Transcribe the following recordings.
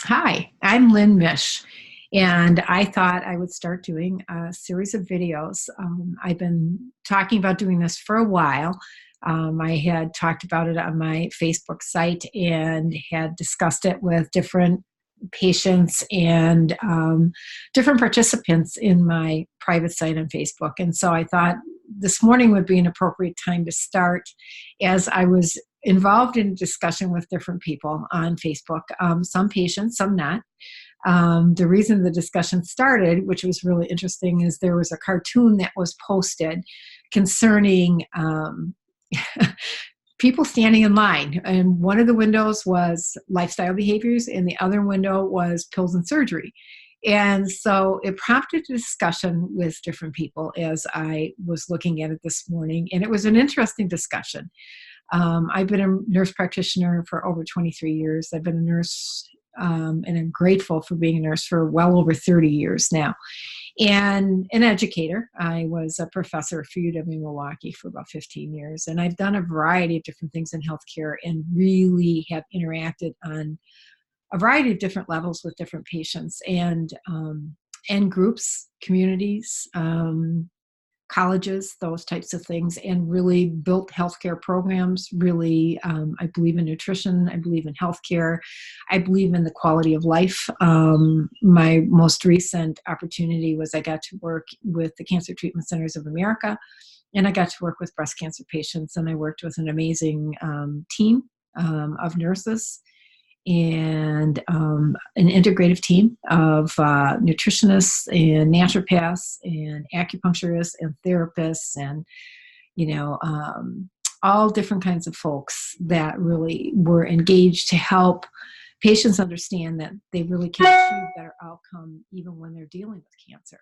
Hi, I'm Lynn Misch, and I thought I would start doing a series of videos. I've been talking about doing this for a while. I had talked about it on my Facebook site and had discussed it with different patients and different participants in my private site on Facebook. And so I thought this morning would be an appropriate time to start, as I was involved in discussion with different people on Facebook, some patients, some not. The reason the discussion started, which was really interesting, is there was a cartoon that was posted concerning people standing in line. And one of the windows was lifestyle behaviors, and the other window was pills and surgery. And so it prompted a discussion with different people as I was looking at it this morning. And it was an interesting discussion. I've been a nurse practitioner for over 23 years. I've been a nurse, and I'm grateful for being a nurse for well over 30 years now. And an educator. I was a professor for UW Milwaukee for about 15 years. And I've done a variety of different things in healthcare and really have interacted on a variety of different levels with different patients and groups, communities, colleges, those types of things, and really built healthcare programs. Really, I believe in nutrition. I believe in healthcare. I believe in the quality of life. My most recent opportunity was I got to work with the Cancer Treatment Centers of America, and I got to work with breast cancer patients, and I worked with an amazing team of nurses and an integrative team of nutritionists and naturopaths and acupuncturists and therapists and, all different kinds of folks that really were engaged to help patients understand that they really can achieve better outcome even when they're dealing with cancer.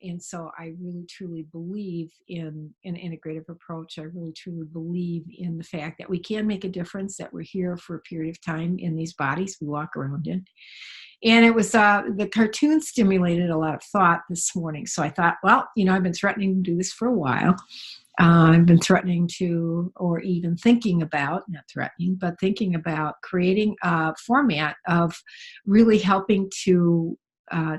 And so I really truly believe in an integrative approach. I really truly believe in the fact that we can make a difference, that we're here for a period of time in these bodies we walk around in. And it was, the cartoon stimulated a lot of thought this morning. So I thought, well, I've been threatening to do this for a while. I've been threatening to, or even thinking about, not threatening, but thinking about creating a format of really helping to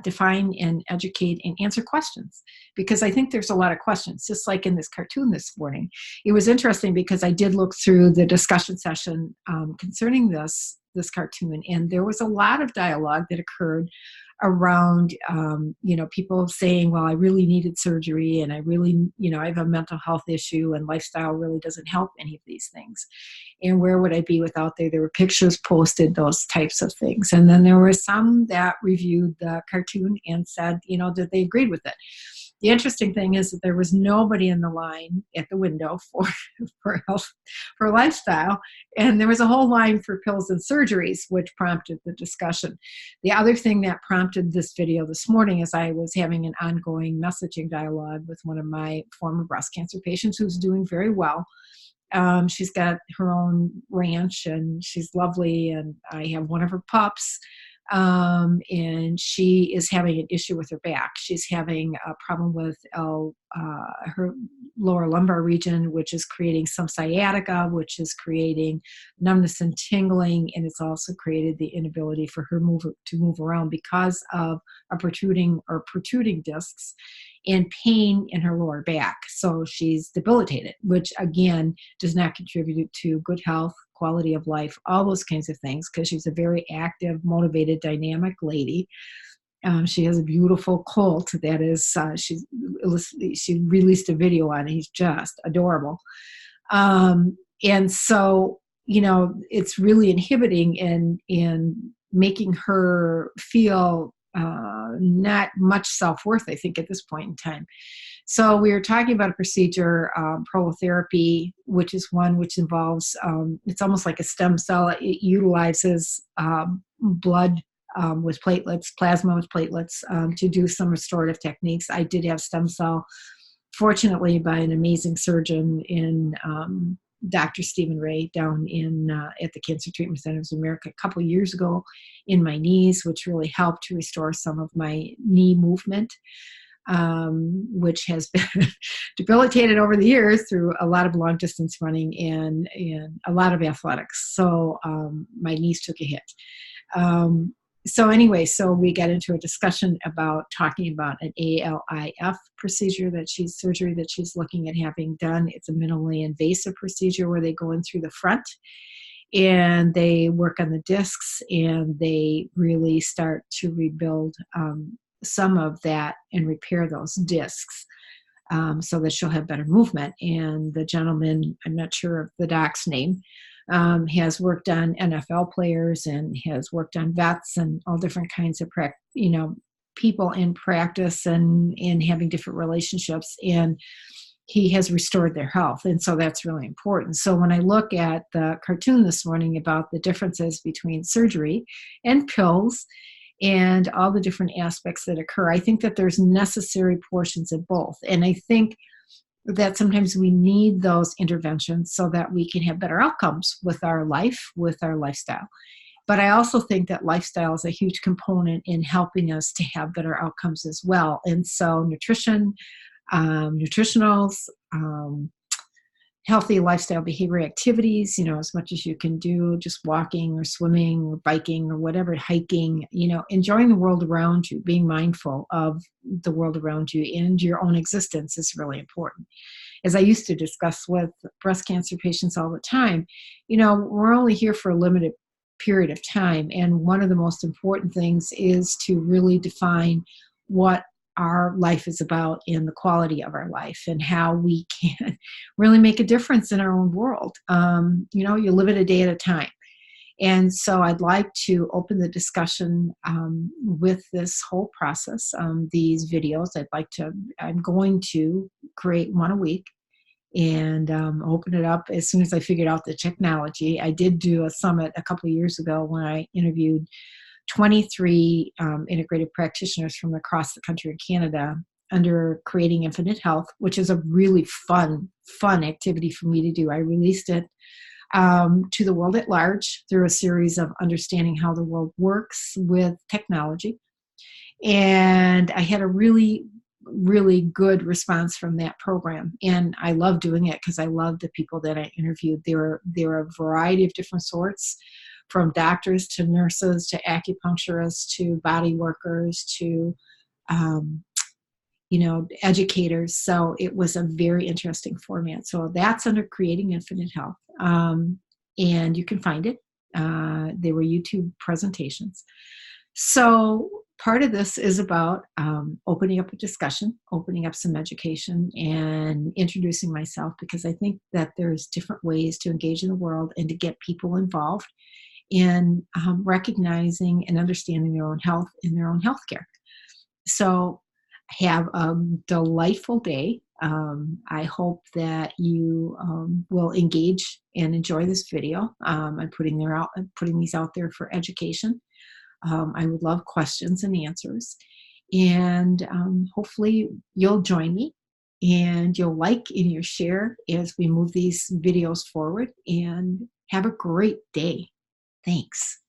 define and educate and answer questions, because I think there's a lot of questions, just like in this cartoon this morning. It was interesting because I did look through the discussion session concerning this cartoon, and there was a lot of dialogue that occurred around, people saying, well, I really needed surgery, and I really, I have a mental health issue, and lifestyle really doesn't help any of these things. And where would I be without there? There were pictures posted, those types of things. And then there were some that reviewed the cartoon and said, that they agreed with it. The interesting thing is that there was nobody in the line at the window for health, for lifestyle, and there was a whole line for pills and surgeries, which prompted the discussion. The other thing that prompted this video this morning is I was having an ongoing messaging dialogue with one of my former breast cancer patients who's doing very well. She's got her own ranch, and she's lovely, and I have one of her pups. And she is having an issue with her back. She's having a problem with her lower lumbar region, which is creating some sciatica, which is creating numbness and tingling, and it's also created the inability for her to move around because of a protruding discs and pain in her lower back. So she's debilitated, which again does not contribute to good health, quality of life, all those kinds of things, because she's a very active, motivated, dynamic lady. She has a beautiful colt that is, she released a video on it. He's just adorable. And so, it's really inhibiting in making her feel not much self-worth, I think, at this point in time. So we were talking about a procedure, prolotherapy, which is one which involves, it's almost like a stem cell. It utilizes blood with platelets, plasma with platelets, to do some restorative techniques. I did have stem cell, fortunately, by an amazing surgeon in Dr. Stephen Ray down in at the Cancer Treatment Centers of America a couple years ago in my knees, which really helped to restore some of my knee movement, which has been debilitated over the years through a lot of long distance running and a lot of athletics. So my knees took a hit. So anyway, so we got into a discussion about talking about an ALIF procedure surgery that she's looking at having done. It's a minimally invasive procedure where they go in through the front and they work on the discs and they really start to rebuild some of that and repair those discs. So that she'll have better movement. And the gentleman, I'm not sure of the doc's name, has worked on NFL players and has worked on vets and all different kinds of people in practice and in having different relationships. And he has restored their health. And so that's really important. So when I look at the cartoon this morning about the differences between surgery and pills and all the different aspects that occur, I think that there's necessary portions of both. And I think that sometimes we need those interventions so that we can have better outcomes with our life, with our lifestyle. But I also think that lifestyle is a huge component in helping us to have better outcomes as well. And so nutrition, nutritionals, healthy lifestyle behavior activities, as much as you can do, just walking or swimming or biking or whatever, hiking, enjoying the world around you, being mindful of the world around you and your own existence is really important. As I used to discuss with breast cancer patients all the time, we're only here for a limited period of time. And one of the most important things is to really define what our life is about and the quality of our life and how we can really make a difference in our own world. You live it a day at a time. And so I'd like to open the discussion with this whole process, these videos. I'm going to create one a week and open it up as soon as I figured out the technology. I did do a summit a couple of years ago when I interviewed 23 integrated practitioners from across the country in Canada under Creating Infinite Health, which is a really fun activity for me to do. I released it to the world at large through a series of understanding how the world works with technology. And I had a really, really good response from that program. And I love doing it because I love the people that I interviewed. There were a variety of different sorts, from doctors to nurses to acupuncturists to body workers to educators. So it was a very interesting format. So that's under Creating Infinite Health. And you can find it. They were YouTube presentations. So part of this is about opening up a discussion, opening up some education, and introducing myself, because I think that there's different ways to engage in the world and to get people involved in recognizing and understanding their own health and their own healthcare. So have a delightful day. I hope that you will engage and enjoy this video. I'm putting these out there for education. I would love questions and answers. And hopefully you'll join me and you'll like and you'll share as we move these videos forward, and have a great day. Thanks.